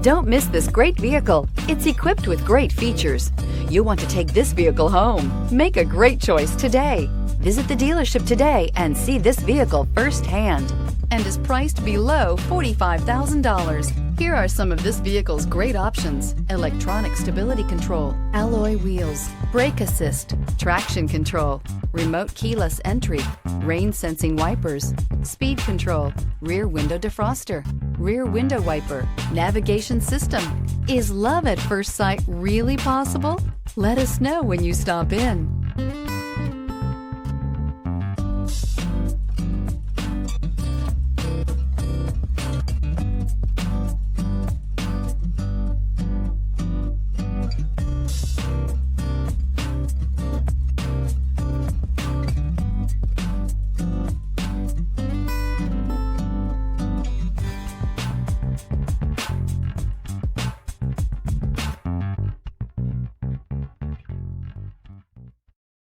Don't miss this great vehicle. It's equipped with great features. You'll want to take this vehicle home. Make a great choice today. Visit the dealership today and see this vehicle firsthand, and is priced below $45,000. Here are some of this vehicle's great options: electronic stability control, alloy wheels, brake assist, traction control, remote keyless entry, rain sensing wipers, speed control, rear window defroster, rear window wiper, navigation system. Is love at first sight really possible? Let us know when you stop in.